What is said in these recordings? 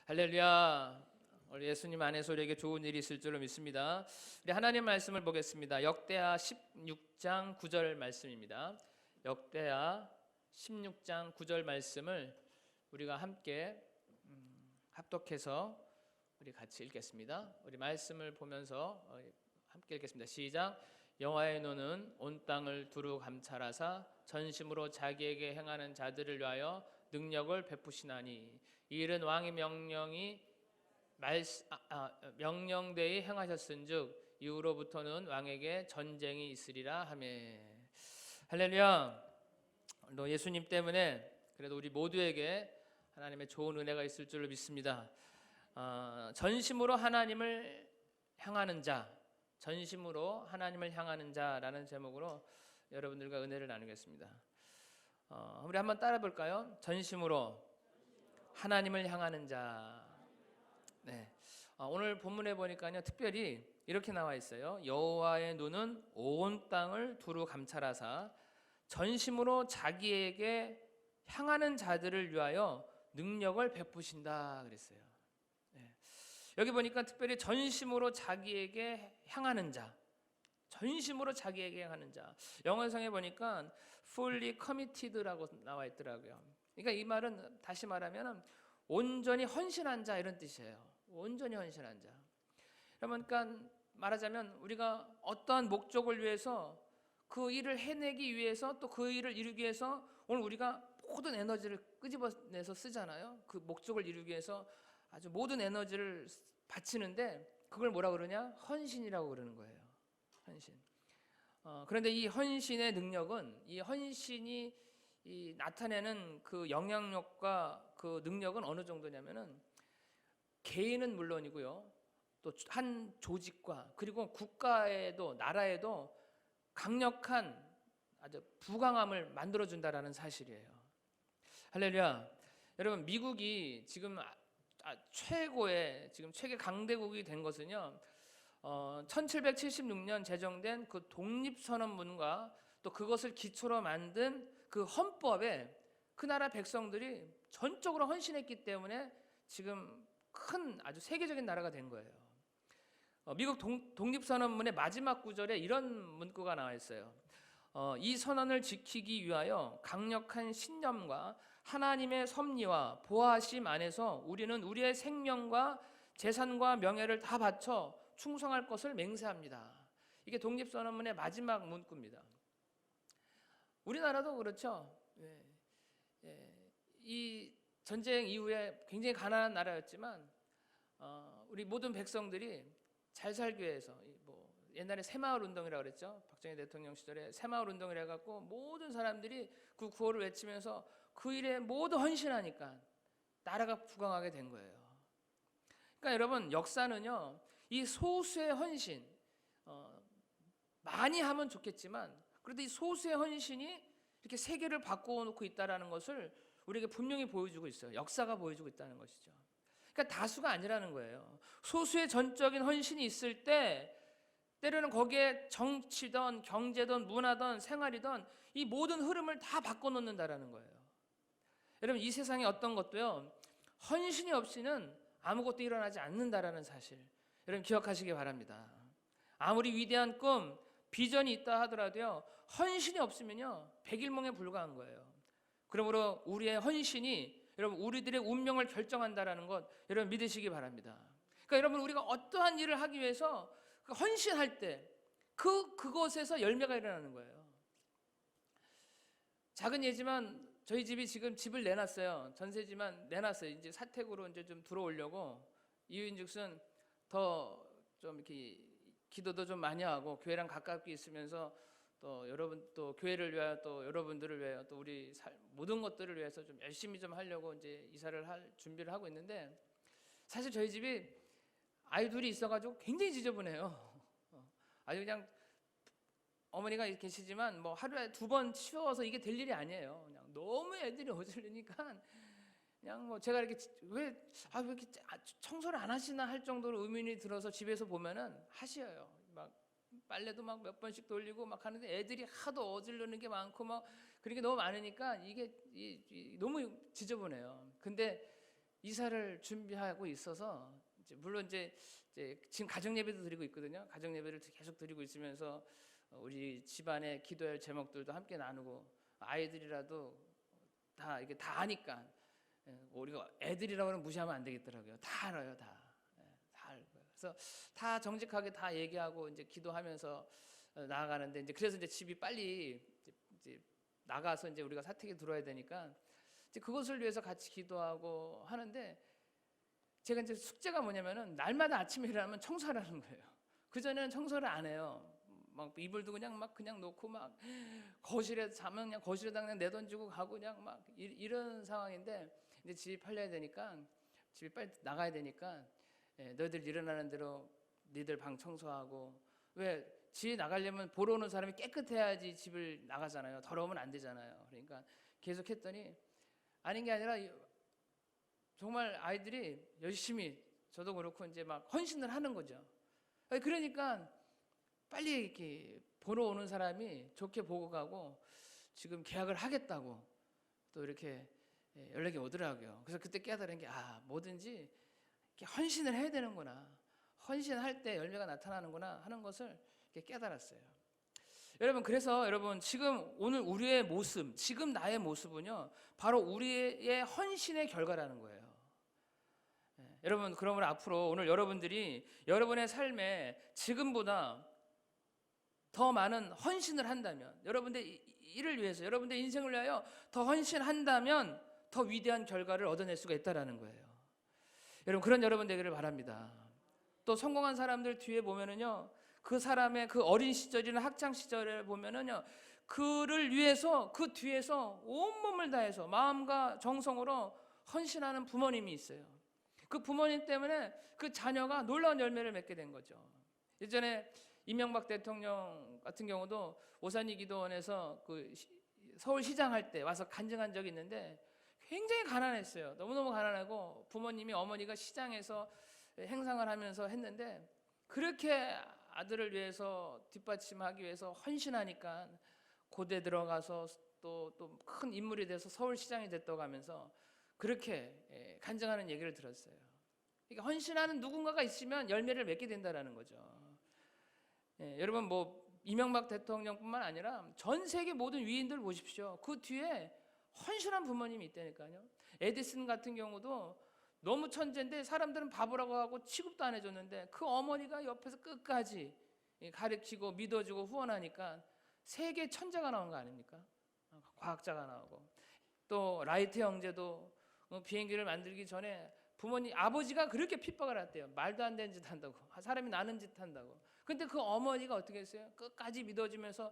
할렐루야. 우리 예수님 안에서 우리에게 좋은 일이 있을 줄로 믿습니다. 우리 하나님 말씀을 보겠습니다. 역대하 16장 9절 말씀입니다. 역대하 16장 9절 말씀을 우리가 함께 합독해서 우리 같이 읽겠습니다. 우리 말씀을 보면서 함께 읽겠습니다. 시작. 여호와의 눈은 온 땅을 두루 감찰하사 전심으로 자기에게 행하는 자들을 위하여 능력을 베푸시나니 이 일은 왕의 명령대에 행하셨은즉 이후로부터는 왕에게 전쟁이 있으리라 하매. 할렐루야. 너 예수님 때문에 그래도 우리 모두에게 하나님의 좋은 은혜가 있을 줄을 믿습니다. 전심으로 하나님을 향하는 자, 전심으로 하나님을 향하는 자라는 제목으로 여러분들과 은혜를 나누겠습니다. 우리 한번 따라 볼까요? 전심으로 하나님을 향하는 자. 네. 오늘 본문에 보니까요, 특별히 이렇게 나와 있어요. 여호와의 눈은 온 땅을 두루 감찰하사 전심으로 자기에게 향하는 자들을 위하여 능력을 베푸신다 그랬어요. 네. 여기 보니까 특별히 전심으로 자기에게 향하는 자, 전심으로 자기에게 향하는 자. 영어성에 보니까 fully committed라고 나와 있더라고요. 그러니까 이 말은 다시 말하면 온전히 헌신한 자 이런 뜻이에요. 온전히 헌신한 자. 그러니까 말하자면 우리가 어떠한 목적을 위해서 그 일을 해내기 위해서 또 그 일을 이루기 위해서 오늘 우리가 모든 에너지를 끄집어내서 쓰잖아요. 그 목적을 이루기 위해서 아주 모든 에너지를 바치는데 그걸 뭐라 그러냐? 헌신이라고 그러는 거예요. 헌신. 그런데 이 헌신의 능력은 이 헌신이 나타내는 그 영향력과 그 능력은 어느 정도냐면은 개인은 물론이고요. 또 한 조직과 그리고 국가에도 나라에도 강력한 아주 부강함을 만들어 준다라는 사실이에요. 할렐루야. 여러분 미국이 지금 최고의 지금 최대 강대국이 된 것은요. 1776년 제정된 그 독립선언문과 또 그것을 기초로 만든 그 헌법에 그 나라 백성들이 전적으로 헌신했기 때문에 지금 큰 아주 세계적인 나라가 된 거예요. 미국 독립선언문의 마지막 구절에 이런 문구가 나와 있어요. 이 선언을 지키기 위하여 강력한 신념과 하나님의 섭리와 보호하심 안에서 우리는 우리의 생명과 재산과 명예를 다 바쳐 충성할 것을 맹세합니다. 이게 독립선언문의 마지막 문구입니다. 우리나라도 그렇죠. 이 전쟁 이후에 굉장히 가난한 나라였지만 우리 모든 백성들이 잘 살기 위해서 옛날에 새마을 운동이라고 그랬죠. 박정희 대통령 시절에 새마을 운동을 해갖고 모든 사람들이 그 구호를 외치면서 그 일에 모두 헌신하니까 나라가 부강하게 된 거예요. 그러니까 여러분 역사는요, 이 소수의 헌신 많이 하면 좋겠지만 그래도 이 소수의 헌신이 이렇게 세계를 바꿔놓고 있다는 것을 우리에게 분명히 보여주고 있어요. 역사가 보여주고 있다는 것이죠. 그러니까 다수가 아니라는 거예요. 소수의 전적인 헌신이 있을 때 때로는 거기에 정치든 경제든 문화든 생활이든 이 모든 흐름을 다 바꿔놓는다라는 거예요. 여러분 이 세상에 어떤 것도요, 헌신이 없이는 아무것도 일어나지 않는다라는 사실 여러분 기억하시기 바랍니다. 아무리 위대한 꿈, 비전이 있다 하더라도요, 헌신이 없으면요 백일몽에 불과한 거예요. 그러므로 우리의 헌신이 여러분 우리들의 운명을 결정한다라는 것 여러분 믿으시기 바랍니다. 그러니까 여러분 우리가 어떠한 일을 하기 위해서 헌신할 때 그것에서 열매가 일어나는 거예요. 작은 예지만 저희 집이 지금 집을 내놨어요. 전세지만 내놨어요. 이제 사택으로 이제 좀 들어오려고. 이유인즉슨 더 좀 이렇게 기도도 좀 많이 하고 교회랑 가깝게 있으면서 또 여러분 또 교회를 위하여 또 여러분들을 위하여 또 우리 모든 것들을 위해서 좀 열심히 좀 하려고 이제 이사를 할 준비를 하고 있는데 사실 저희 집이 아이 둘이 있어가지고 굉장히 지저분해요. 아주 그냥 어머니가 계시지만 뭐 하루에 2번 치워서 이게 될 일이 아니에요. 그냥 너무 애들이 어지르니까 그냥 뭐 제가 이렇게 왜 이렇게 청소를 안 하시나 할 정도로 의문이 들어서 집에서 보면은 하셔요. 막 빨래도 막 몇 번씩 돌리고 막 하는데 애들이 하도 어지르는 게 많고 막 그런 게 너무 많으니까 이게 너무 지저분해요. 근데 이사를 준비하고 있어서 물론 이제 지금 가정 예배도 드리고 있거든요. 가정 예배를 계속 드리고 있으면서 우리 집안의 기도할 제목들도 함께 나누고 아이들이라도 다 이게 다 아니까 우리가 애들이라고 하면 무시하면 안 되겠더라고요. 다 알아요, 다 알고요. 그래서 다 정직하게 다 얘기하고 이제 기도하면서 나아가는데 이제 그래서 이제 집이 빨리 이제 나가서 이제 우리가 사택에 들어와야 되니까 이제 그것을 위해서 같이 기도하고 하는데 제가 이제 숙제가 뭐냐면은 날마다 아침에 일어나면 청소하라는 거예요. 그 전에는 청소를 안 해요. 막 이불도 그냥 놓고 막 거실에 자면 그냥 거실에다 그냥 내던지고 가고 그냥 막 이런 상황인데 이제 집이 팔려야 되니까 집이 빨리 나가야 되니까 너희들 일어나는 대로 니들 방 청소하고 왜 집에 나가려면 보러 오는 사람이 깨끗해야지 집을 나가잖아요. 더러우면 안 되잖아요. 그러니까 계속 했더니 아닌 게 아니라 정말 아이들이 열심히 저도 그렇고 이제 막 헌신을 하는 거죠. 그러니까 빨리 이렇게 보러 오는 사람이 좋게 보고 가고 지금 계약을 하겠다고 또 이렇게 연락이 오더라고요. 그래서 그때 깨달은 게 뭐든지 이렇게 헌신을 해야 되는구나. 헌신할 때 열매가 나타나는구나 하는 것을 이렇게 깨달았어요. 여러분 그래서 여러분 지금 오늘 우리의 모습, 지금 나의 모습은요 바로 우리의 헌신의 결과라는 거예요. 여러분 그러면 앞으로 오늘 여러분들이 여러분의 삶에 지금보다 더 많은 헌신을 한다면 여러분의 일을 위해서 여러분의 인생을 위하여 더 헌신한다면 더 위대한 결과를 얻어낼 수가 있다라는 거예요. 여러분 그런 여러분 되기를 바랍니다. 또 성공한 사람들 뒤에 보면은요 그 사람의 그 어린 시절이나 학창 시절에 보면은요 그를 위해서 그 뒤에서 온몸을 다해서 마음과 정성으로 헌신하는 부모님이 있어요. 그 부모님 때문에 그 자녀가 놀라운 열매를 맺게 된 거죠. 예전에 이명박 대통령 같은 경우도 오산이 기도원에서 그 서울시장 할 때 와서 간증한 적이 있는데 굉장히 가난했어요. 너무너무 가난하고 부모님이 어머니가 시장에서 행상을 하면서 했는데 그렇게 아들을 위해서 뒷받침하기 위해서 헌신하니까 고대 들어가서 또 큰 인물이 돼서 서울시장이 됐다고 하면서 그렇게 간증하는 얘기를 들었어요. 그러니까 헌신하는 누군가가 있으면 열매를 맺게 된다라는 거죠. 여러분 이명박 대통령뿐만 아니라 전 세계 모든 위인들 보십시오. 그 뒤에 헌신한 부모님이 있다니까요. 에디슨 같은 경우도 너무 천재인데 사람들은 바보라고 하고 취급도 안 해줬는데 그 어머니가 옆에서 끝까지 가르치고 믿어주고 후원하니까 세계 천재가 나온 거 아닙니까? 과학자가 나오고 또 라이트 형제도 비행기를 만들기 전에 부모님 아버지가 그렇게 핍박을 했대요. 말도 안 되는 짓 한다고 사람이 나는 짓 한다고. 근데 그 어머니가 어떻게 했어요? 끝까지 믿어주면서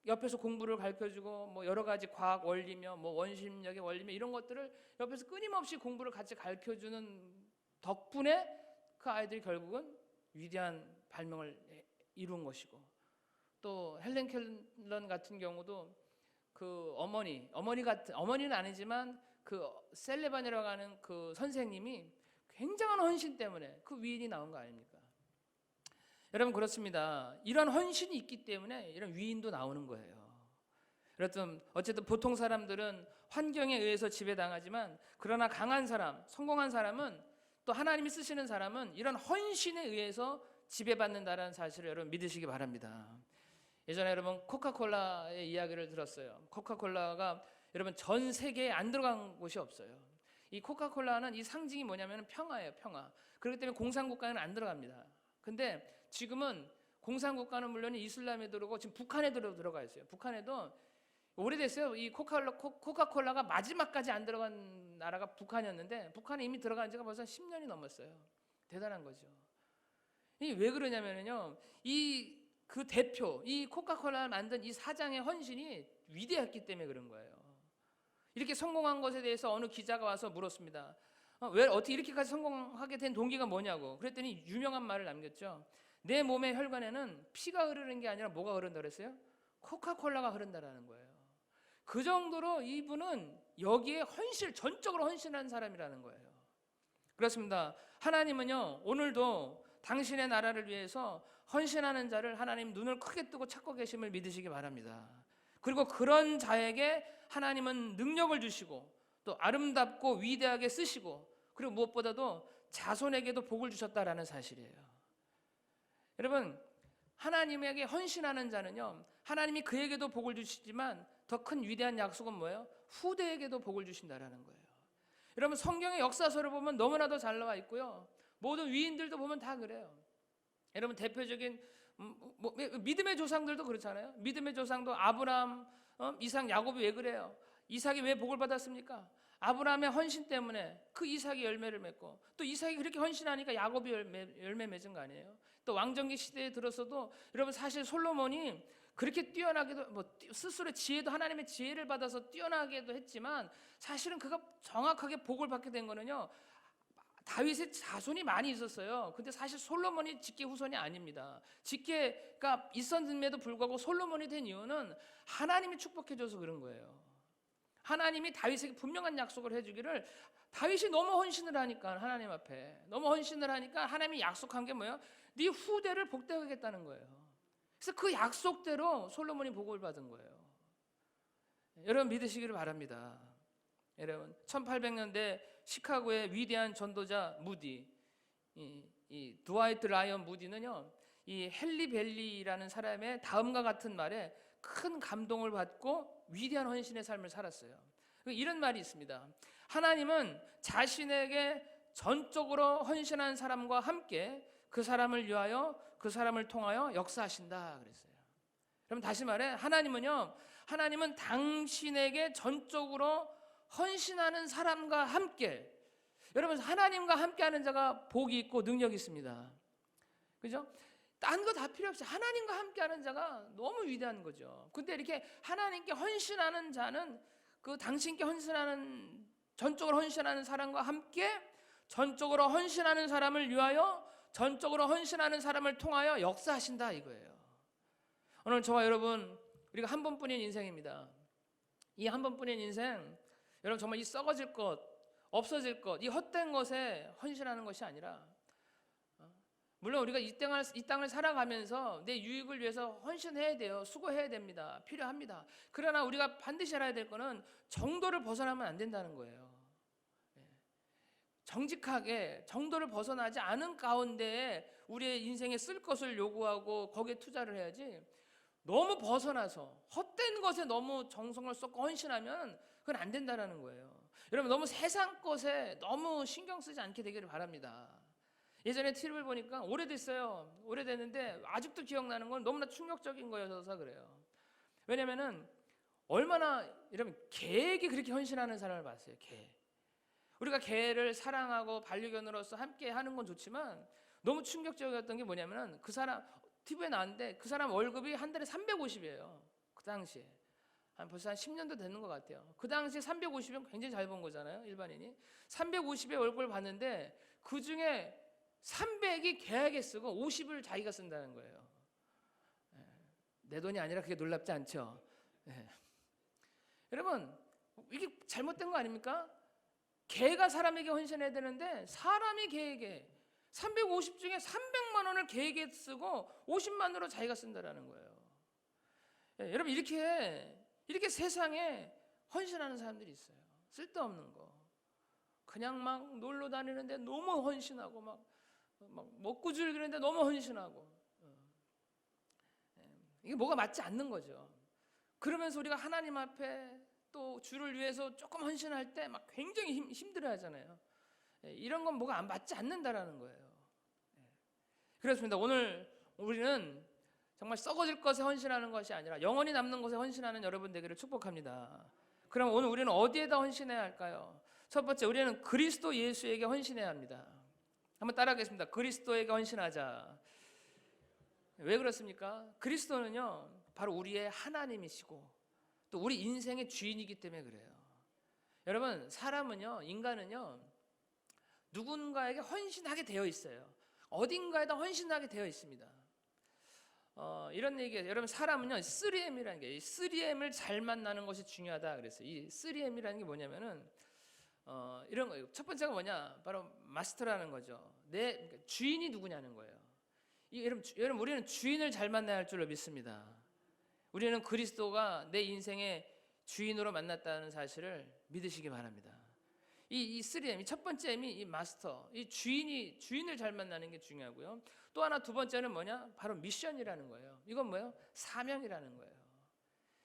옆에서 공부를 가르쳐주고 여러 가지 과학 원리며 원심력의 원리며 이런 것들을 옆에서 끊임없이 공부를 같이 가르쳐주는 덕분에 그 아이들이 결국은 위대한 발명을 이룬 것이고 또 헬렌 켈런 같은 경우도 그 어머니는 아니지만 그 셀레반이라고 하는 그 선생님이 굉장한 헌신 때문에 그 위인이 나온 거 아닙니까? 여러분 그렇습니다. 이런 헌신이 있기 때문에 이런 위인도 나오는 거예요. 어쨌든 보통 사람들은 환경에 의해서 지배당하지만 그러나 강한 사람, 성공한 사람은 또 하나님이 쓰시는 사람은 이런 헌신에 의해서 지배받는다라는 사실을 여러분 믿으시기 바랍니다. 예전에 여러분 코카콜라의 이야기를 들었어요. 코카콜라가 여러분 전 세계에 안 들어간 곳이 없어요. 이 코카콜라는 이 상징이 뭐냐면 평화예요, 평화. 그렇기 때문에 공산국가에는 안 들어갑니다. 근데 지금은 공산국가는 물론 이슬람에 들어오고 지금 북한에 들어가 있어요. 북한에도 오래됐어요. 이 코카콜라가 마지막까지 안 들어간 나라가 북한이었는데 북한에 이미 들어간 지가 벌써 10년이 넘었어요. 대단한 거죠. 이게 왜 그러냐면요. 그 대표, 이 코카콜라를 만든 이 사장의 헌신이 위대했기 때문에 그런 거예요. 이렇게 성공한 것에 대해서 어느 기자가 와서 물었습니다. 왜 어떻게 이렇게까지 성공하게 된 동기가 뭐냐고. 그랬더니 유명한 말을 남겼죠. 내 몸의 혈관에는 피가 흐르는 게 아니라 뭐가 흐른다 그랬어요? 코카콜라가 흐른다라는 거예요. 그 정도로 이분은 여기에 전적으로 헌신한 사람이라는 거예요. 그렇습니다. 하나님은요 오늘도 당신의 나라를 위해서 헌신하는 자를 하나님 눈을 크게 뜨고 찾고 계심을 믿으시기 바랍니다. 그리고 그런 자에게 하나님은 능력을 주시고 또 아름답고 위대하게 쓰시고 그리고 무엇보다도 자손에게도 복을 주셨다라는 사실이에요. 여러분, 하나님에게 헌신하는 자는요, 하나님이 그에게도 복을 주시지만 더 큰 위대한 약속은 뭐예요? 후대에게도 복을 주신다라는 거예요. 여러분, 성경의 역사서를 보면 너무나도 잘 나와 있고요, 모든 위인들도 보면 다 그래요. 여러분, 대표적인 믿음의 조상들도 그렇잖아요. 믿음의 조상도 아브라함, 이삭, 야곱이 왜 그래요? 이삭이 왜 복을 받았습니까? 아브라함의 헌신 때문에 그 이삭이 열매를 맺고, 또 이삭이 그렇게 헌신하니까 야곱이 열매 맺은 거 아니에요? 또 왕정기 시대에 들어서도 여러분, 사실 솔로몬이 그렇게 뛰어나게도 스스로의 지혜도 하나님의 지혜를 받아서 뛰어나게도 했지만, 사실은 그가 정확하게 복을 받게 된 거는요, 다윗의 자손이 많이 있었어요. 근데 사실 솔로몬이 직계 후손이 아닙니다. 직계가 있었음에도 불구하고 솔로몬이 된 이유는 하나님이 축복해줘서 그런 거예요. 하나님이 다윗에게 분명한 약속을 해주기를, 다윗이 너무 헌신을 하니까, 하나님 앞에 너무 헌신을 하니까 하나님이 약속한 게 뭐예요? 네 후대를 복되게 하겠다는 거예요. 그래서 그 약속대로 솔로몬이 복을 받은 거예요. 여러분, 믿으시기를 바랍니다. 여러분, 1800년대 시카고의 위대한 전도자 무디, 이 드와이트 라이언 무디는요, 이 헨리 벨리라는 사람의 다음과 같은 말에 큰 감동을 받고 위대한 헌신의 삶을 살았어요. 이런 말이 있습니다. 하나님은 자신에게 전적으로 헌신한 사람과 함께 그 사람을 위하여, 그 사람을 통하여 역사하신다 그랬어요. 그럼 다시 말해, 하나님은 당신에게 전적으로 헌신하는 사람과 함께, 여러분, 하나님과 함께하는 자가 복이 있고 능력이 있습니다. 그죠? 딴 거 다 필요 없어요. 하나님과 함께하는 자가 너무 위대한 거죠. 근데 이렇게 하나님께 헌신하는 자는 그 당신께 헌신하는, 전적으로 헌신하는 사람과 함께 전적으로 헌신하는 사람을 위하여, 전적으로 헌신하는 사람을 통하여 역사하신다 이거예요. 오늘 저와 여러분, 우리가 한 번뿐인 인생입니다. 이 한 번뿐인 인생, 여러분, 정말 이 썩어질 것, 없어질 것, 이 헛된 것에 헌신하는 것이 아니라, 물론 우리가 이 땅을 살아가면서 내 유익을 위해서 헌신해야 돼요. 수고해야 됩니다. 필요합니다. 그러나 우리가 반드시 알아야 될 거는 정도를 벗어나면 안 된다는 거예요. 정직하게 정도를 벗어나지 않은 가운데에 우리의 인생에 쓸 것을 요구하고 거기에 투자를 해야지, 너무 벗어나서 헛된 것에 너무 정성을 쏟고 헌신하면 그건 안 된다는 거예요. 여러분, 너무 세상 것에 너무 신경 쓰지 않게 되기를 바랍니다. 예전에 TV를 보니까, 오래됐어요. 오래됐는데 아직도 기억나는 건 너무나 충격적인 거여서 그래요. 왜냐면은 얼마나, 여러분, 개에게 그렇게 헌신하는 사람을 봤어요. 개. 우리가 개를 사랑하고 반려견으로서 함께 하는 건 좋지만, 너무 충격적이었던 게 뭐냐면은, 그 사람 TV에 나왔는데 그 사람 월급이 한 달에 350이에요. 그 당시에. 벌써 한 10년도 되는 것 같아요. 그 당시에 350이면 굉장히 잘 번 거잖아요, 일반인이. 350의 월급을 받는데 그 중에 300이 개에게 쓰고 50을 자기가 쓴다는 거예요. 내 돈이 아니라 그게 놀랍지 않죠? 여러분, 이게 잘못된 거 아닙니까? 개가 사람에게 헌신해야 되는데 사람이 개에게 350 중에 300만 원을 개에게 쓰고 50만 원으로 자기가 쓴다라는 거예요. 여러분, 이렇게 세상에 헌신하는 사람들이 있어요. 쓸데없는 거. 그냥 막 놀러 다니는데 너무 헌신하고, 막 먹고 즐기는데 너무 헌신하고, 이게 뭐가 맞지 않는 거죠. 그러면서 우리가 하나님 앞에 또 주를 위해서 조금 헌신할 때 막 굉장히 힘들어 하잖아요. 이런 건 뭐가 맞지 않는다라는 거예요. 그렇습니다. 오늘 우리는 정말 썩어질 것에 헌신하는 것이 아니라 영원히 남는 것에 헌신하는 여러분 되기를 축복합니다. 그럼 오늘 우리는 어디에다 헌신해야 할까요? 첫 번째, 우리는 그리스도 예수에게 헌신해야 합니다. 한번 따라하겠습니다. 그리스도에게 헌신하자. 왜 그렇습니까? 그리스도는요, 바로 우리의 하나님이시고 또 우리 인생의 주인이기 때문에 그래요. 여러분, 사람은요, 인간은요, 누군가에게 헌신하게 되어 있어요. 어딘가에다 헌신하게 되어 있습니다. 이런 얘기예요. 여러분, 사람은요, 3M이라는 게, 3M을 잘 만나는 것이 중요하다 그랬어요. 이 3M이라는 게 뭐냐면은, 이런 거예요. 첫 번째가 뭐냐? 바로 마스터라는 거죠. 그러니까 주인이 누구냐는 거예요. 여러분, 우리는 주인을 잘 만나야 할 줄로 믿습니다. 우리는 그리스도가 내 인생의 주인으로 만났다는 사실을 믿으시기 바랍니다. 이 3M, 이 첫 번째 M이 이 마스터, 이 주인을 잘 만나는 게 중요하고요. 또 하나 두 번째는 뭐냐? 바로 미션이라는 거예요. 이건 뭐예요? 사명이라는 거예요.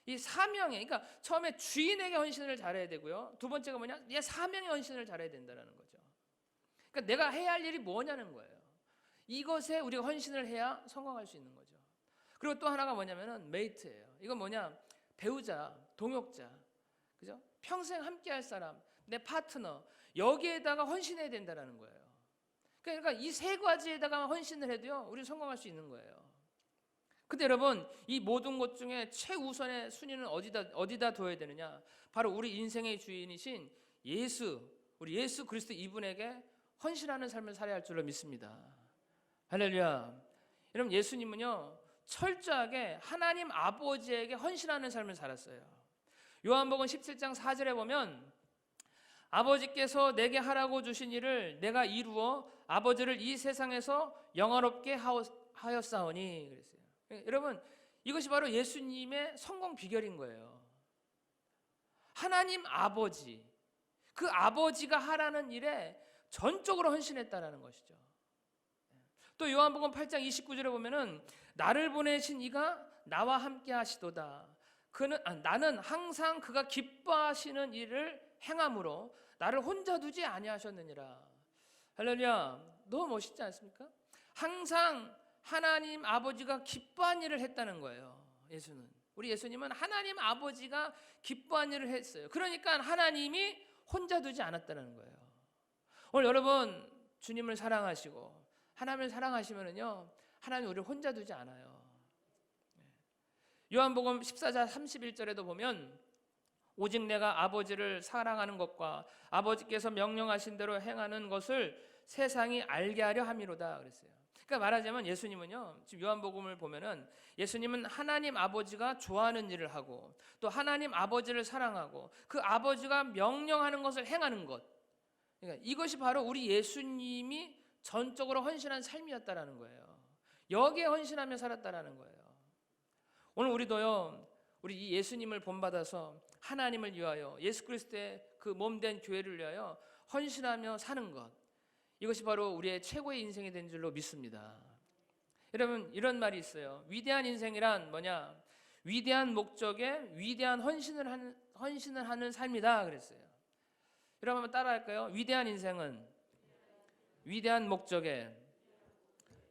이 사명에, 그러니까 처음에 주인에게 헌신을 잘해야 되고요. 두 번째가 뭐냐? 얘 사명에 헌신을 잘해야 된다는 거죠. 그러니까 내가 해야 할 일이 뭐냐는 거예요. 이것에 우리가 헌신을 해야 성공할 수 있는 거죠. 그리고 또 하나가 뭐냐면은 메이트예요. 이건 뭐냐? 배우자, 동역자, 그죠? 평생 함께할 사람, 내 파트너, 여기에다가 헌신해야 된다는 거예요. 그러니까 이 세 가지에다가 헌신을 해도요, 우리는 성공할 수 있는 거예요. 근데 여러분, 이 모든 것 중에 최우선의 순위는 어디다 둬야 되느냐? 바로 우리 인생의 주인이신 우리 예수 그리스도 이분에게 헌신하는 삶을 살아야 할 줄로 믿습니다. 할렐루야. 여러분, 예수님은요, 철저하게 하나님 아버지에게 헌신하는 삶을 살았어요. 요한복음 17장 4절에 보면 아버지께서 내게 하라고 주신 일을 내가 이루어 아버지를 이 세상에서 영화롭게 하였사오니 그랬어요. 여러분, 이것이 바로 예수님의 성공 비결인 거예요. 하나님 아버지, 그 아버지가 하라는 일에 전적으로 헌신했다라는 것이죠. 또 요한복음 8장 29절에 보면은 나를 보내신 이가 나와 함께 하시도다. 나는 항상 그가 기뻐하시는 일을 행함으로 나를 혼자 두지 아니하셨느니라. 할렐루야. 너무 멋있지 않습니까? 항상 하나님 아버지가 기뻐한 일을 했다는 거예요. 우리 예수님은 하나님 아버지가 기뻐한 일을 했어요. 그러니까 하나님이 혼자 두지 않았다는 거예요. 오늘 여러분 주님을 사랑하시고 하나님을 사랑하시면은요, 하나님 우리를 혼자 두지 않아요. 요한복음 14장 31절에도 보면 오직 내가 아버지를 사랑하는 것과 아버지께서 명령하신 대로 행하는 것을 세상이 알게 하려 함이로다 그랬어요. 그러니까 말하자면 예수님은요, 지금 요한복음을 보면은 예수님은 하나님 아버지가 좋아하는 일을 하고 또 하나님 아버지를 사랑하고 그 아버지가 명령하는 것을 행하는 것, 그러니까 이것이 바로 우리 예수님이 전적으로 헌신한 삶이었다라는 거예요. 여기에 헌신하며 살았다라는 거예요. 오늘 우리도요, 우리 이 예수님을 본받아서 하나님을 위하여 예수 그리스도의 그 몸된 교회를 위하여 헌신하며 사는 것, 이것이 바로 우리의 최고의 인생이 된 줄로 믿습니다. 여러분, 이런 말이 있어요. 위대한 인생이란 뭐냐? 위대한 목적에 위대한 헌신을 하는 삶이다 그랬어요. 여러분 한번 따라할까요? 위대한 인생은 위대한 목적에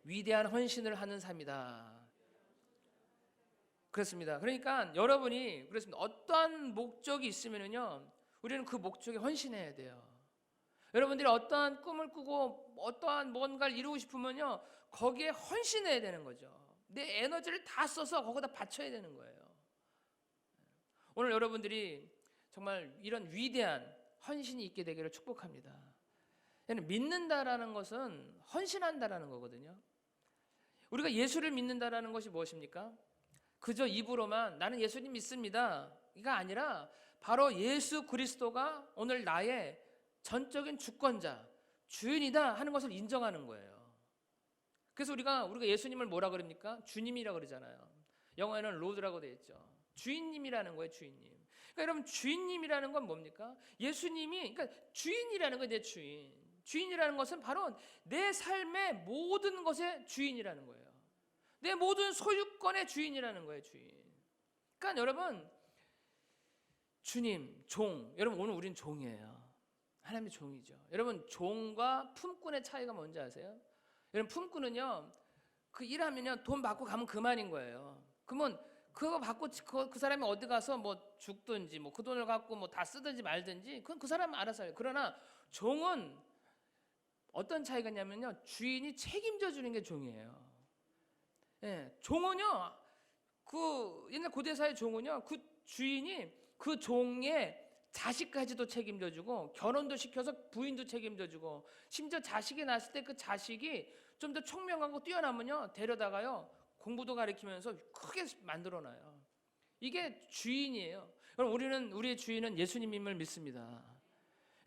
위대한 헌신을 하는 삶이다. 그렇습니다. 그러니까 여러분이 그렇습니다. 어떠한 목적이 있으면요, 우리는 그 목적에 헌신해야 돼요. 여러분들이 어떠한 꿈을 꾸고 어떠한 뭔가를 이루고 싶으면요, 거기에 헌신해야 되는 거죠. 내 에너지를 다 써서 거기다 바쳐야 되는 거예요. 오늘 여러분들이 정말 이런 위대한 헌신이 있게 되기를 축복합니다. 믿는다라는 것은 헌신한다라는 거거든요. 우리가 예수를 믿는다라는 것이 무엇입니까? 그저 입으로만 나는 예수님 믿습니다 이가 아니라 바로 예수 그리스도가 오늘 나의 전적인 주권자, 주인이다 하는 것을 인정하는 거예요. 그래서 우리가 예수님을 뭐라 그럽니까? 주님이라 그러잖아요. 영어에는 로드라고 되어 있죠. 주인님이라는 거예요, 주인님. 그러니까 여러분, 주인님이라는 건 뭡니까? 예수님이, 그러니까 주인이라는 거예요, 내 주인. 주인이라는 것은 바로 내 삶의 모든 것의 주인이라는 거예요. 내 모든 소유권의 주인이라는 거예요, 주인. 그러니까 여러분, 주님, 종. 여러분, 오늘 우린 종이에요. 하나님의 종이죠. 여러분, 종과 품꾼의 차이가 뭔지 아세요? 여러분, 품꾼은요, 그 일하면요, 돈 받고 가면 그만인 거예요. 그러면 그거 받고 그 사람이 어디 가서 뭐 죽든지 뭐 그 돈을 갖고 뭐 다 쓰든지 말든지 그건 그 사람은 알아서 해요. 그러나 종은 어떤 차이가 있냐면요, 주인이 책임져 주는 게 종이에요. 예, 종은요, 그 옛날 고대사의 종은요, 그 주인이 그 종의 자식까지도 책임져 주고 결혼도 시켜서 부인도 책임져 주고 심지어 자식이 낳았을 때 그 자식이 좀 더 총명하고 뛰어나면요, 데려다가요 공부도 가르치면서 크게 만들어놔요. 이게 주인이에요. 여러분, 우리의 주인은 예수님임을 믿습니다.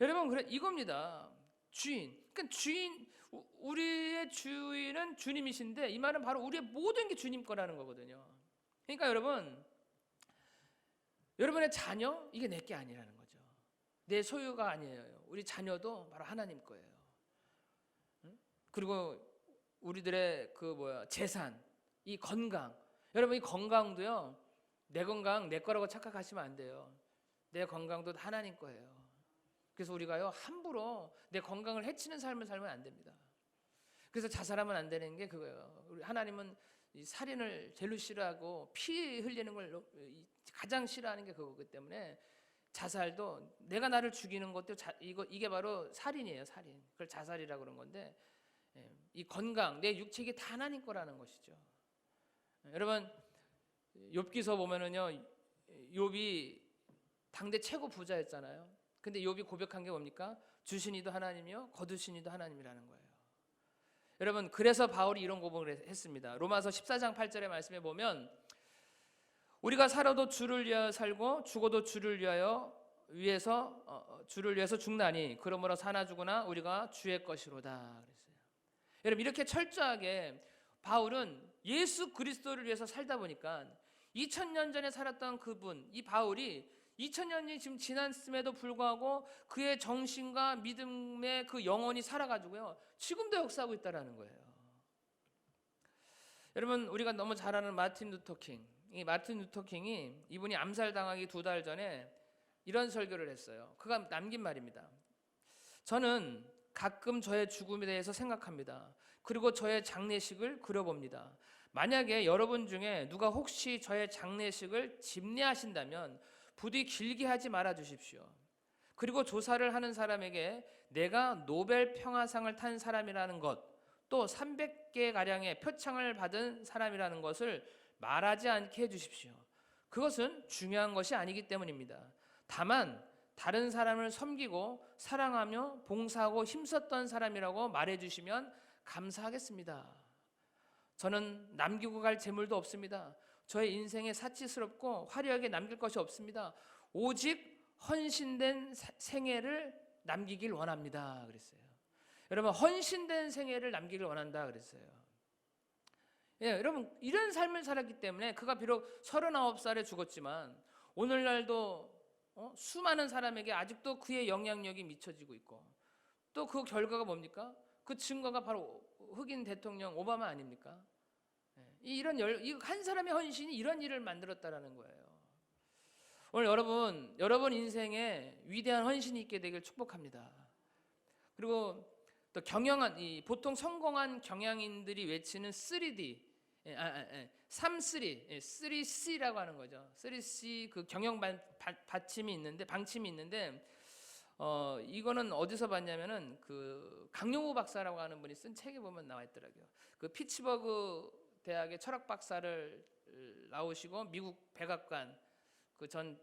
여러분, 그래 이겁니다. 주인. 그러니까 우리의 주인은 주님이신데 이 말은 바로 우리의 모든 게 주님 거라는 거거든요. 그러니까 여러분의 자녀, 이게 내 게 아니라는 거죠. 내 소유가 아니에요. 우리 자녀도 바로 하나님 거예요. 그리고 우리들의 재산, 이 건강. 여러분 이 건강도요. 내 건강 내 거라고 착각하시면 안 돼요. 내 건강도 하나님 거예요. 그래서 우리가요 함부로 내 건강을 해치는 삶을 살면 안 됩니다. 그래서 자살하면 안 되는 게 그거예요. 우리 하나님은 이 살인을 제일 싫어하고 피 흘리는 걸 가장 싫어하는 게 그거기 때문에 자살도 내가 나를 죽이는 것도 이게 바로 살인이에요. 살인. 그걸 자살이라고 그런 건데 이 건강, 내 육체가 다 하나님 거라는 것이죠. 여러분 욥기서 보면은요 욥이 당대 최고 부자였잖아요. 근데 욥이 고백한 게 뭡니까? 주신 이도 하나님이요 거두신 이도 하나님이라는 거예요. 여러분 그래서 바울이 이런 고백을 했습니다. 로마서 14장 8절의 말씀에 보면 우리가 살아도 주를 위하여 살고 죽어도 주를 위해서 죽나니 그러므로 사나 죽으나 우리가 주의 것이로다 그랬어요. 여러분 이렇게 철저하게 바울은 예수 그리스도를 위해서 살다 보니까 2000년 전에 살았던 그분 이 바울이 2000년이 지금 지났음에도 불구하고 그의 정신과 믿음의 그 영혼이 살아가지고요 지금도 역사하고 있다라는 거예요. 여러분 우리가 너무 잘 아는 마틴 루터 킹, 이 마틴 루터 킹이 이분이 암살당하기 2달 전에 이런 설교를 했어요. 그가 남긴 말입니다. 저는 가끔 저의 죽음에 대해서 생각합니다. 그리고 저의 장례식을 그려봅니다. 만약에 여러분 중에 누가 혹시 저의 장례식을 집례하신다면 부디 길게 하지 말아 주십시오. 그리고 조사를 하는 사람에게 내가 노벨 평화상을 탄 사람이라는 것, 또 300개가량의 표창을 받은 사람이라는 것을 말하지 않게 해주십시오. 그것은 중요한 것이 아니기 때문입니다. 다만 다른 사람을 섬기고 사랑하며 봉사하고 힘썼던 사람이라고 말해주시면 감사하겠습니다. 저는 남기고 갈 재물도 없습니다. 저의 인생에 사치스럽고 화려하게 남길 것이 없습니다. 오직 헌신된 생애를 남기길 원합니다. 그랬어요. 여러분 헌신된 생애를 남기길 원한다 그랬어요. 예, 여러분 이런 삶을 살았기 때문에 그가 비록 39살에 죽었지만 오늘날도 수많은 사람에게 아직도 그의 영향력이 미쳐지고 있고 또 그 결과가 뭡니까? 그 증거가 바로 흑인 대통령 오바마 아닙니까? 이런 한 사람의 헌신이 이런 일을 만들었다라는 거예요. 오늘 여러분 인생에 위대한 헌신이 있게 되길 축복합니다. 그리고 또 보통 성공한 경영인들이 외치는 3D, 3C라고 하는 거죠. 3C 그 경영 방침이 있는데 이거는 어디서 봤냐면은 그 강용호 박사라고 하는 분이 쓴 책에 보면 나와 있더라고요. 그 피츠버그 대학의 철학 박사를 나오시고 미국 백악관 그 전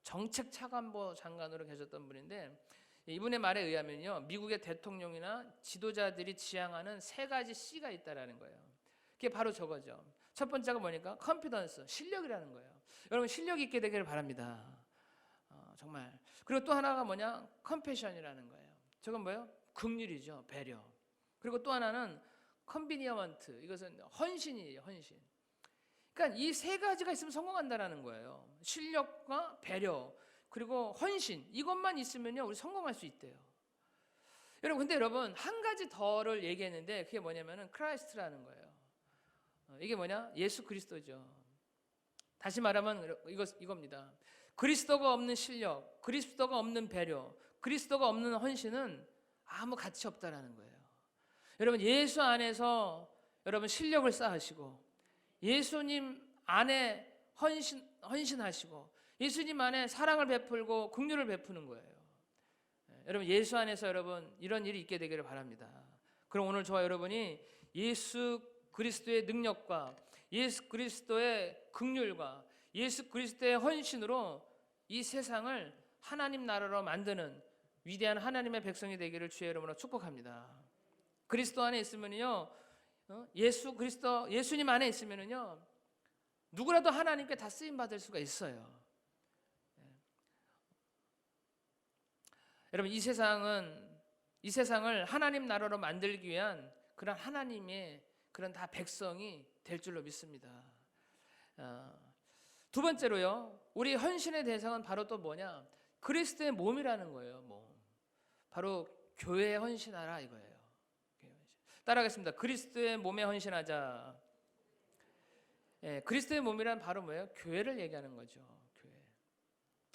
정책 차관보 장관으로 계셨던 분인데 이분의 말에 의하면요 미국의 대통령이나 지도자들이 지향하는 3가지 C가 있다라는 거예요. 그게 바로 저거죠. 첫 번째가 뭐니까 컨피던스, 실력이라는 거예요. 여러분 실력 있게 되기를 바랍니다. 정말. 그리고 또 하나가 뭐냐? 컴패션이라는 거예요. 저건 뭐예요? 긍휼이죠. 배려. 그리고 또 하나는 컨비니먼트. 이것은 헌신이에요. 헌신. 그러니까 이 3가지가 있으면 성공한다라는 거예요. 실력과 배려 그리고 헌신 이것만 있으면요 우리 성공할 수 있대요. 근데 여러분 한 가지 더를 얘기했는데 그게 뭐냐면은 크라이스트라는 거예요. 이게 뭐냐? 예수 그리스도죠. 다시 말하면 이겁니다. 그리스도가 없는 실력, 그리스도가 없는 배려, 그리스도가 없는 헌신은 아무 가치 없다라는 거예요. 여러분 예수 안에서 여러분 실력을 쌓으시고 예수님 안에 헌신하시고 예수님 안에 사랑을 베풀고 긍휼을 베푸는 거예요. 여러분 예수 안에서 여러분 이런 일이 있게 되기를 바랍니다. 그럼 오늘 저와 여러분이 예수 그리스도의 능력과 예수 그리스도의 긍휼과 예수 그리스도의 헌신으로 이 세상을 하나님 나라로 만드는 위대한 하나님의 백성이 되기를 주의 이름으로 축복합니다. 그리스도 안에 있으면요, 예수님 안에 있으면요, 누구라도 하나님께 다 쓰임 받을 수가 있어요. 여러분 이 세상을 하나님 나라로 만들기 위한 그런 하나님의 그런 다 백성이 될 줄로 믿습니다. 두 번째로요, 우리 헌신의 대상은 바로 또 뭐냐? 그리스도의 몸이라는 거예요. 몸. 바로 교회에 헌신하라 이거예요. 따라하겠습니다. 그리스도의 몸에 헌신하자. 예, 그리스도의 몸이란 바로 뭐예요? 교회를 얘기하는 거죠. 교회.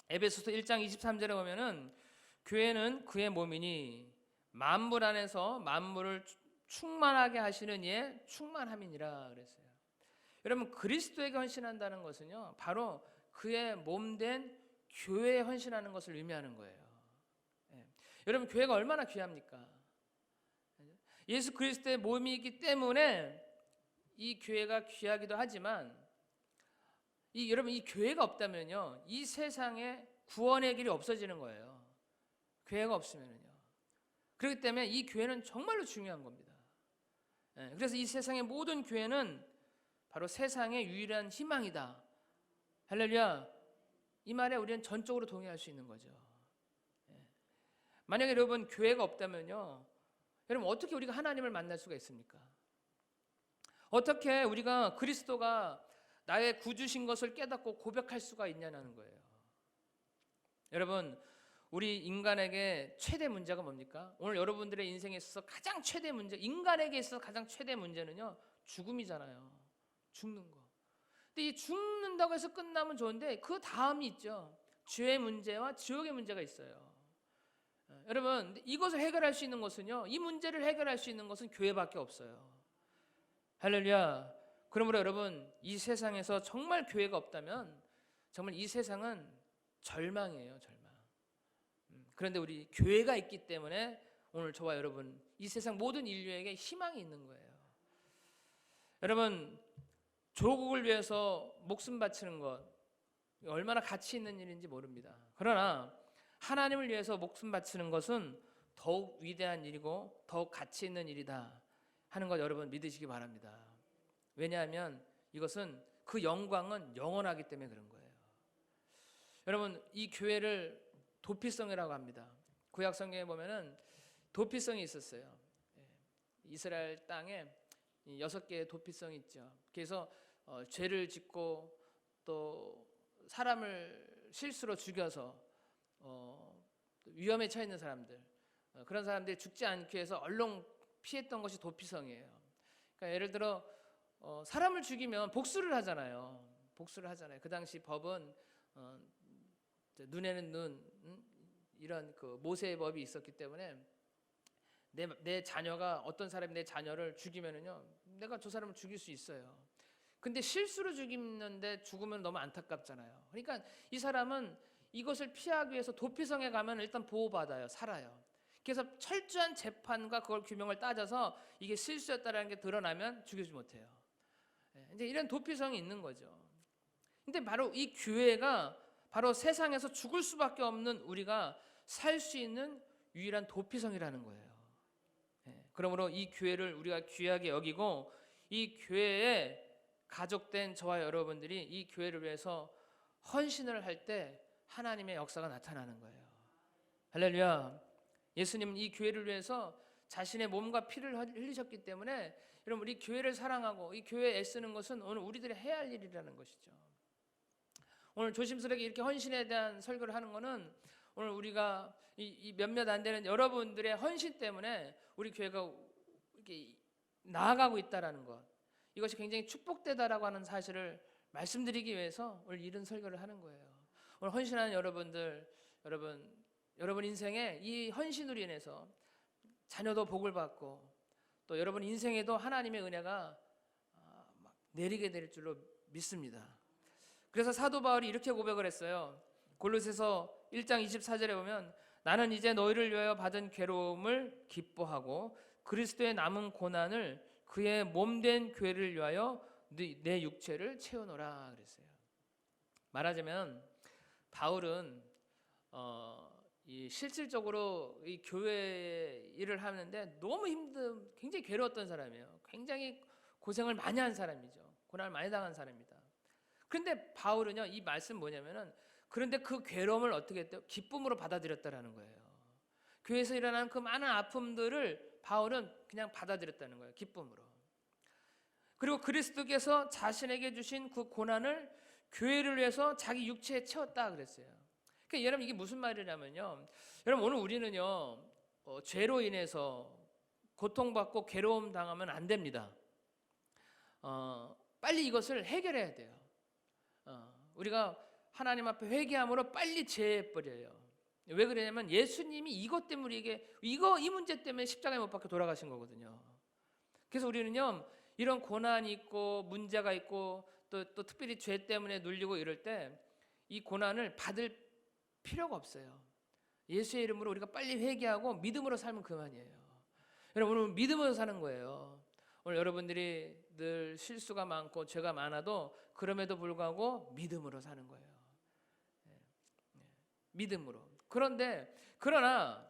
에베소서 1장 23절에 보면은 교회는 그의 몸이니 만물 안에서 만물을 충만하게 하시는 이의 충만함이니라 그랬어요. 여러분 그리스도에게 헌신한다는 것은요 바로 그의 몸된 교회에 헌신하는 것을 의미하는 거예요. 예. 여러분 교회가 얼마나 귀합니까? 예수 그리스도의 몸이기 때문에 이 교회가 귀하기도 하지만 여러분 이 교회가 없다면요 이 세상에 구원의 길이 없어지는 거예요. 교회가 없으면요. 그렇기 때문에 이 교회는 정말로 중요한 겁니다. 예. 그래서 이 세상의 모든 교회는 바로 세상의 유일한 희망이다. 할렐루야. 이 말에 우리는 전적으로 동의할 수 있는 거죠. 예. 만약에 여러분 교회가 없다면요 여러분 어떻게 우리가 하나님을 만날 수가 있습니까? 어떻게 우리가 그리스도가 나의 구주신 것을 깨닫고 고백할 수가 있냐는 거예요. 여러분 우리 인간에게 최대 문제가 뭡니까? 오늘 여러분들의 인생에 있어서 가장 최대 문제, 인간에게 있어서 가장 최대 문제는요 죽음이잖아요. 죽는 거. 근데 이 죽는다고 해서 끝나면 좋은데 그 다음이 있죠. 죄의 문제와 지옥의 문제가 있어요. 여러분 이것을 해결할 수 있는 것은요 이 문제를 해결할 수 있는 것은 교회밖에 없어요. 할렐루야. 그러므로 여러분 이 세상에서 정말 교회가 없다면 정말 이 세상은 절망이에요. 절망. 그런데 우리 교회가 있기 때문에 오늘 저와 여러분 이 세상 모든 인류에게 희망이 있는 거예요. 여러분 조국을 위해서 목숨 바치는 것 얼마나 가치 있는 일인지 모릅니다. 그러나 하나님을 위해서 목숨 바치는 것은 더욱 위대한 일이고 더욱 가치 있는 일이다 하는 것 여러분 믿으시기 바랍니다. 왜냐하면 이것은 그 영광은 영원하기 때문에 그런 거예요. 여러분 이 교회를 도피성이라고 합니다. 구약 성경에 보면은 도피성이 있었어요. 이스라엘 땅에 6개의 도피성이 있죠. 그래서 죄를 짓고 또 사람을 실수로 죽여서 위험에 처해 있는 사람들, 그런 사람들이 죽지 않기 위해서 얼렁 피했던 것이 도피성이에요. 그러니까 예를 들어 사람을 죽이면 복수를 하잖아요. 복수를 하잖아요. 그 당시 법은 눈에는 눈, 이런 그 모세의 법이 있었기 때문에 내 자녀가 어떤 사람이 내 자녀를 죽이면은요 내가 저 사람을 죽일 수 있어요. 근데 실수로 죽이는데 죽으면 너무 안타깝잖아요. 그러니까 이 사람은 이것을 피하기 위해서 도피성에 가면 일단 보호받아요. 살아요. 그래서 철저한 재판과 그걸 규명을 따져서 이게 실수였다라는 게 드러나면 죽이지 못해요. 이제 이런 도피성이 있는 거죠. 근데 바로 이 교회가 바로 세상에서 죽을 수밖에 없는 우리가 살 수 있는 유일한 도피성이라는 거예요. 그러므로 이 교회를 우리가 귀하게 여기고 이 교회에 가족된 저와 여러분들이 이 교회를 위해서 헌신을 할 때 하나님의 역사가 나타나는 거예요. 할렐루야. 예수님은 이 교회를 위해서 자신의 몸과 피를 흘리셨기 때문에 여러분 우리 교회를 사랑하고 이 교회에 애쓰는 것은 오늘 우리들이 해야 할 일이라는 것이죠. 오늘 조심스럽게 이렇게 헌신에 대한 설교를 하는 것은 오늘 우리가 이 몇몇 안 되는 여러분들의 헌신 때문에 우리 교회가 이렇게 나아가고 있다라는 것, 이것이 굉장히 축복되다라고 하는 사실을 말씀드리기 위해서 오늘 이런 설교를 하는 거예요. 오늘 헌신하는 여러분들, 여러분 인생에 이 헌신으로 인해서 자녀도 복을 받고 또 여러분 인생에도 하나님의 은혜가 막 내리게 될 줄로 믿습니다. 그래서 사도 바울이 이렇게 고백을 했어요. 골로새서 1장 24절에 보면 나는 이제 너희를 위하여 받은 괴로움을 기뻐하고 그리스도의 남은 고난을 그의 몸된 교회를 위하여 내 육체를 채우노라 그랬어요. 말하자면 바울은 이 실질적으로 이 교회 일을 하는데 너무 굉장히 괴로웠던 사람이에요. 굉장히 고생을 많이 한 사람이죠. 고난을 많이 당한 사람입니다. 그런데 바울은요, 이 말씀 뭐냐면은 그런데 그 괴로움을 어떻게 했대요? 기쁨으로 받아들였다라는 거예요. 교회에서 일어나는 그 많은 아픔들을 바울은 그냥 받아들였다는 거예요. 기쁨으로. 그리고 그리스도께서 자신에게 주신 그 고난을 교회를 위해서 자기 육체에 채웠다 그랬어요. 그러니까 여러분 이게 무슨 말이냐면요. 여러분 오늘 우리는요. 죄로 인해서 고통받고 괴로움 당하면 안 됩니다. 빨리 이것을 해결해야 돼요. 우리가 하나님 앞에 회개함으로 빨리 제해버려요. 왜 그러냐면 예수님이 이것 때문에 이 문제 때문에 십자가에 못 박혀 돌아가신 거거든요. 그래서 우리는요, 이런 고난이 있고 문제가 있고 또 특별히 죄 때문에 눌리고 이럴 때 이 고난을 받을 필요가 없어요. 예수의 이름으로 우리가 빨리 회개하고 믿음으로 살면 그만이에요. 여러분, 오늘 믿음으로 사는 거예요. 오늘 여러분들이 늘 실수가 많고 죄가 많아도 그럼에도 불구하고 믿음으로 사는 거예요. 믿음으로. 그러나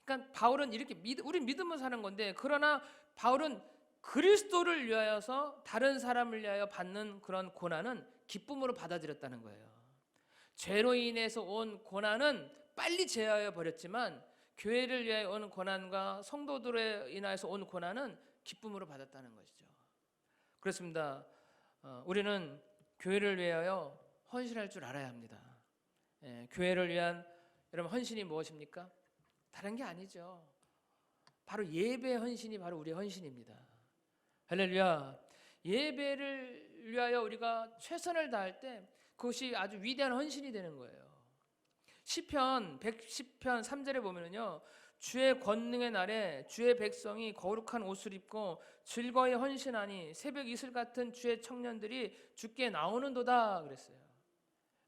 그러니까 바울은 이렇게 우리 믿음으로 사는 건데, 그러나 바울은 그리스도를 위하여서 다른 사람을 위하여 받는 그런 고난은 기쁨으로 받아들였다는 거예요. 죄로 인해서 온 고난은 빨리 제어해 버렸지만 교회를 위하여 온 고난과 성도들에 인하여서 온 고난은 기쁨으로 받았다는 것이죠. 그렇습니다. 우리는 교회를 위하여 헌신할 줄 알아야 합니다. 교회를 위한 여러분 헌신이 무엇입니까? 다른 게 아니죠. 바로 예배 헌신이 바로 우리의 헌신입니다. 할렐루야. 예배를 위하여 우리가 최선을 다할 때 그것이 아주 위대한 헌신이 되는 거예요. 시편 110편 3절에 보면은요, 주의 권능의 날에 주의 백성이 거룩한 옷을 입고 즐거이 헌신하니 새벽 이슬 같은 주의 청년들이 주께 나오는도다 그랬어요.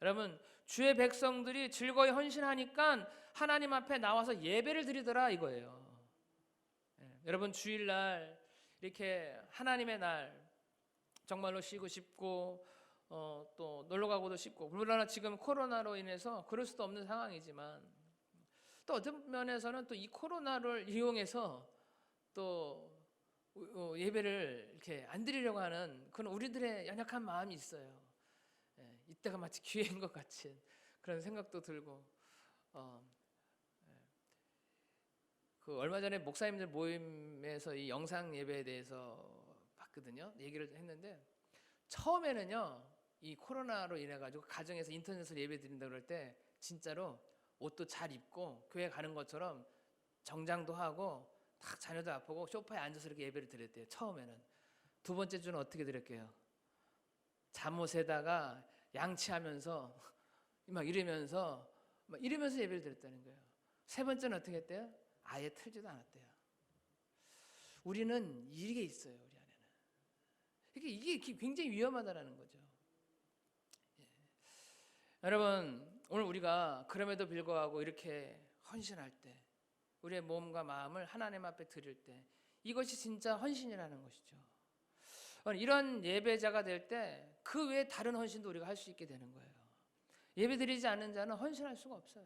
여러분, 주의 백성들이 즐거이 헌신하니까 하나님 앞에 나와서 예배를 드리더라 이거예요. 여러분, 주일날 이렇게 하나님의 날 정말로 쉬고 싶고 또 놀러 가고도 싶고, 그러나 지금 코로나로 인해서 그럴 수도 없는 상황이지만 또 어떤 면에서는 또 이 코로나를 이용해서 또 예배를 이렇게 안 드리려고 하는 그런 우리들의 연약한 마음이 있어요. 이때가 마치 기회인 것 같은 그런 생각도 들고, 그 얼마 전에 목사님들 모임에서 이 영상 예배에 대해서 봤거든요. 얘기를 했는데, 처음에는요, 이 코로나로 인해 가지고 가정에서 인터넷으로 예배 드린다 그럴 때 진짜로 옷도 잘 입고 교회 가는 것처럼 정장도 하고 딱 자녀도 아프고 소파에 앉아서 이렇게 예배를 드렸대요. 처음에는. 두 번째 주는 어떻게 드렸게요? 잠옷에다가 양치하면서 막 이러면서 예배를 드렸다는 거예요. 세 번째는 어떻게 했대요? 아예 틀지도 않았대요. 우리는 이게 있어요, 우리 안에는. 이게 굉장히 위험하다라는 거죠. 여러분, 오늘 우리가 그럼에도 불구하고 이렇게 헌신할 때, 우리의 몸과 마음을 하나님 앞에 드릴 때, 이것이 진짜 헌신이라는 것이죠. 이런 예배자가 될 때 그 외에 다른 헌신도 우리가 할 수 있게 되는 거예요. 예배 드리지 않는 자는 헌신할 수가 없어요.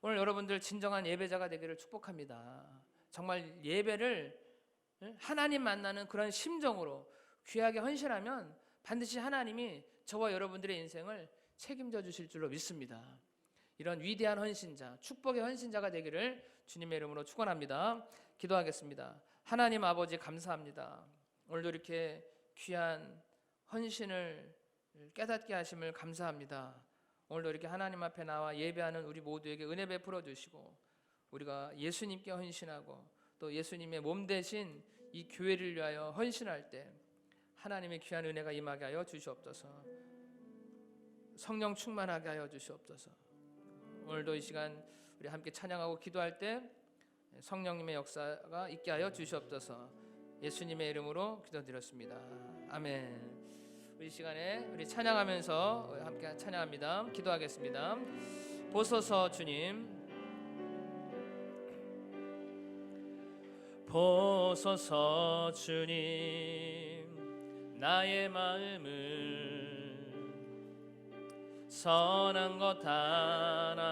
오늘 여러분들 진정한 예배자가 되기를 축복합니다. 정말 예배를 하나님 만나는 그런 심정으로 귀하게 헌신하면 반드시 하나님이 저와 여러분들의 인생을 책임져 주실 줄로 믿습니다. 이런 위대한 헌신자, 축복의 헌신자가 되기를 주님의 이름으로 축원합니다. 기도하겠습니다. 하나님 아버지, 감사합니다. 오늘도 이렇게 귀한 헌신을 깨닫게 하심을 감사합니다. 오늘도 이렇게 하나님 앞에 나와 예배하는 우리 모두에게 은혜 베풀어 주시고, 우리가 예수님께 헌신하고 또 예수님의 몸 대신 이 교회를 위하여 헌신할 때 하나님의 귀한 은혜가 임하게 하여 주시옵소서. 성령 충만하게 하여 주시옵소서. 오늘도 이 시간 우리 함께 찬양하고 기도할 때 성령님의 역사가 있게 하여 주시옵소서. 예수님의 이름으로 기도드렸습니다. 아멘. 우리 시간에 우리 찬양하면서 함께 찬양합니다. 기도하겠습니다. 보소서 주님, 보소서 주님, 나의 마음을 선한 것 하나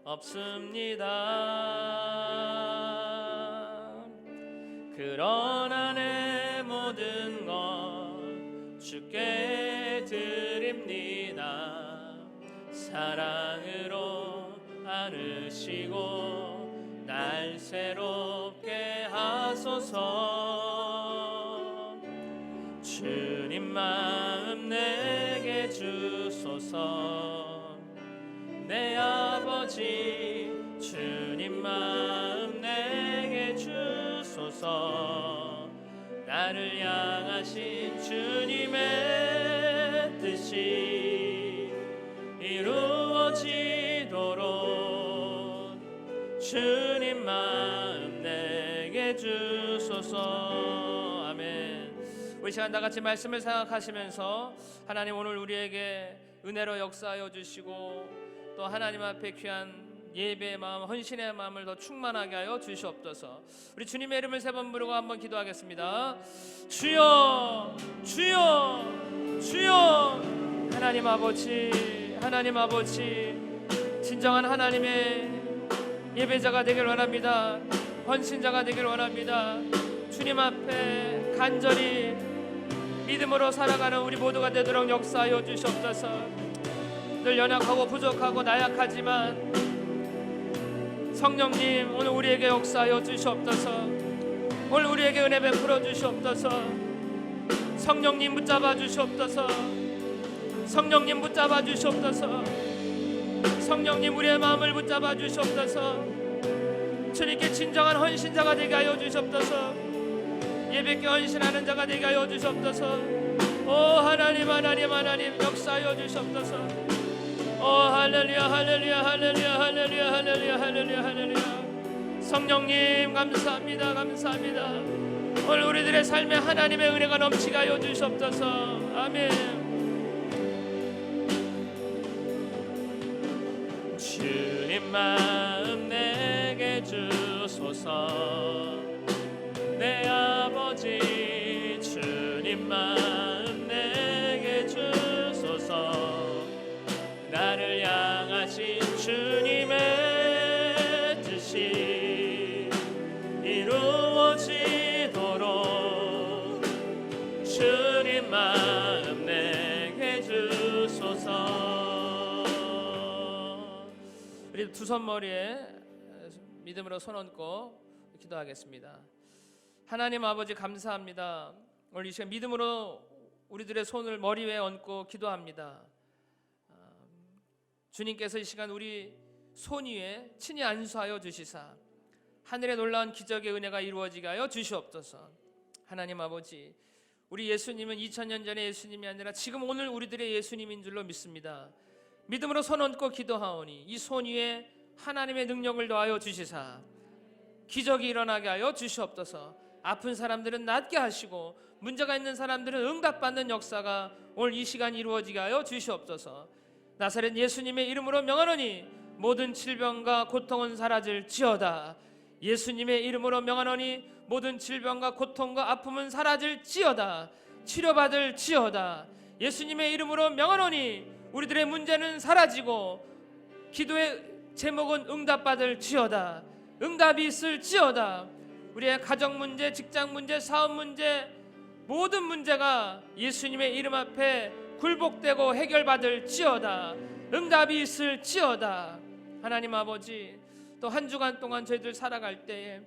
없습니다. 그러나 내 모든 것 주께 드립니다. 사랑으로 안으시고 날 새롭게 하소서. 주님 마음 내게 주소서. 내 아버지 주님 마음 내게 주소서. 나를 향하신 주님의 뜻이 이루어지도록 주님 마음 내게 주소서. 아멘. 우리 시간 다 같이 말씀을 생각하시면서 하나님 오늘 우리에게 은혜로 역사하여 주시고 또 하나님 앞에 귀한 예배의 마음, 헌신의 마음을 더 충만하게 하여 주시옵소서. 우리 주님의 이름을 세 번 부르고 한번 기도하겠습니다. 주여, 주여, 주여. 하나님 아버지, 하나님 아버지, 진정한 하나님의 예배자가 되길 원합니다. 헌신자가 되길 원합니다. 주님 앞에 간절히 믿음으로 살아가는 우리 모두가 되도록 역사하여 주시옵소서. 늘 연약하고 부족하고 나약하지만 성령님 오늘 우리에게 역사하여 주시옵소서. 오늘 우리에게 은혜 베풀어 주시옵소서. 성령님 붙잡아 주시옵소서. 성령님 붙잡아 주시옵소서. 성령님 우리의 마음을 붙잡아 주시옵소서. 주님께 진정한 헌신자가 되게 하여 주시옵소서. 예배께 헌신하는 자가 되게 하여 주시옵소서. 오 하나님 하나님 하나님 역사하여 주시옵소서. 오 할렐루야 할렐루야 할렐루야 할렐루야 할렐루야 할렐루야 할렐루야. 성령님 감사합니다 감사합니다. 오늘 우리들의 삶에 하나님의 은혜가 넘치게 하여 주시옵소서. 아멘. 주님 마음 내게 주소서. 내 아버지 주님 마음 내게 주소서. 나를 향하신 주님의 뜻이 이루어지도록 주님 마음 내게 주소서. 우리 두 손 머리에 믿음으로 손 얹고 기도하겠습니다. 하나님 아버지 감사합니다. 오늘 이 시간 믿음으로 우리들의 손을 머리 위에 얹고 기도합니다. 주님께서 이 시간 우리 손 위에 친히 안수하여 주시사 하늘의 놀라운 기적의 은혜가 이루어지게 하여 주시옵소서. 하나님 아버지, 우리 예수님은 2000년 전의 예수님이 아니라 지금 오늘 우리들의 예수님인 줄로 믿습니다. 믿음으로 손 얹고 기도하오니 이 손 위에 하나님의 능력을 더하여 주시사 기적이 일어나게 하여 주시옵소서. 아픈 사람들은 낫게 하시고 문제가 있는 사람들은 응답받는 역사가 오늘 이 시간 이루어지게 하여 주시옵소서. 나사렛 예수님의 이름으로 명하노니 모든 질병과 고통은 사라질지어다. 예수님의 이름으로 명하노니 모든 질병과 고통과 아픔은 사라질지어다. 치료받을지어다. 예수님의 이름으로 명하노니 우리들의 문제는 사라지고 기도의 제목은 응답받을지어다. 응답이 있을지어다. 우리의 가정 문제, 직장 문제, 사업 문제, 모든 문제가 예수님의 이름 앞에 굴복되고 해결받을지어다. 응답이 있을지어다. 하나님 아버지, 또 한 주간 동안 저희들 살아갈 때에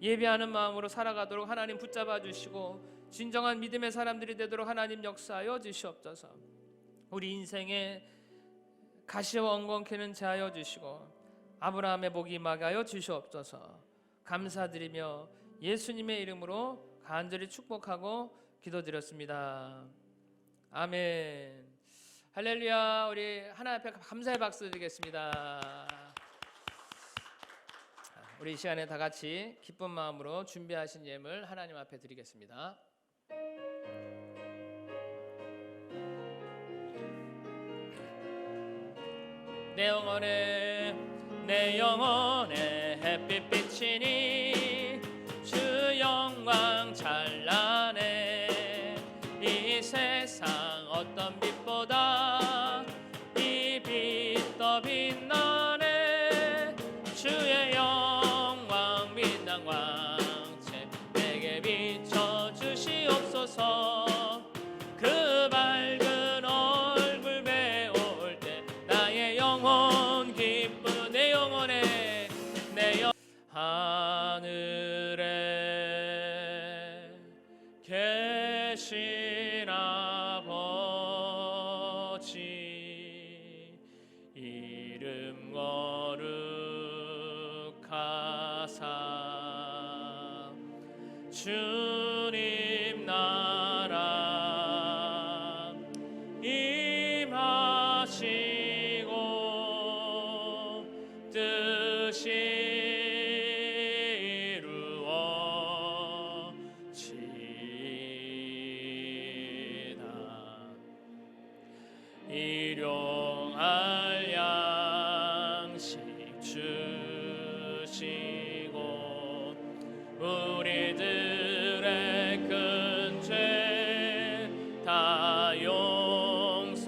예배하는 마음으로 살아가도록 하나님 붙잡아 주시고 진정한 믿음의 사람들이 되도록 하나님 역사하여 주시옵소서. 우리 인생에 가시와 엉겅퀴는 제하여 주시고 아브라함의 복이 임하게 하여 주시옵소서. 감사드리며 예수님의 이름으로 간절히 축복하고 기도드렸습니다. 아멘. 할렐루야. 우리 하나님 앞에 감사의 박수 드리겠습니다. 우리 이 시간에 다 같이 기쁜 마음으로 준비하신 예물 하나님 앞에 드리겠습니다. 내 영혼에 햇빛 비치니 주 영광 찬란해. 이 세상 어떤 빛보다 이 빛 더 빛나네. 주의 영광 빛난 광채 내게 비춰주시옵소서. 그 밝은 얼굴 배울 때 나의 영혼 기쁜 내 영혼에 하늘에 계신 아버지 이름 거룩 주님 나라 임하시고 뜻이 이루어지이다. 일용할 양식 주시고 우리들의 큰 죄 다 용서하옵시고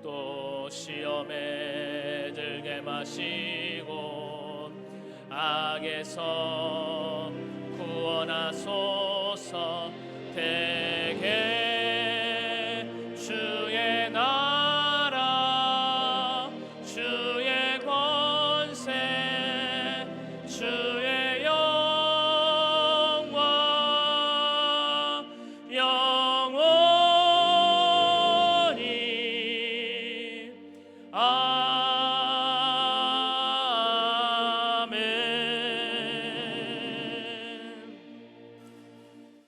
또 시험에 들게 마시고 악에서 구원하소서. 대개 주의 나라 주의 권세 주의 영광 영원히 아멘.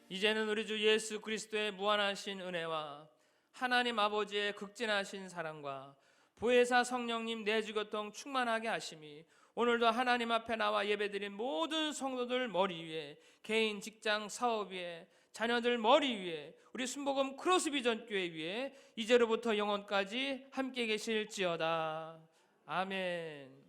이제는 우리 주 예수 그리스도의 무한하신 은혜와 하나님 아버지의 극진하신 사랑과 보혜사 성령님 내주교통 충만하게 하심이 오늘도 하나님 앞에 나와 예배드린 모든 성도들 머리 위에, 개인, 직장, 사업 위에, 자녀들 머리 위에, 우리 순복음 크로스비전 교회 위에 이제로부터 영원까지 함께 계실지어다. 아멘.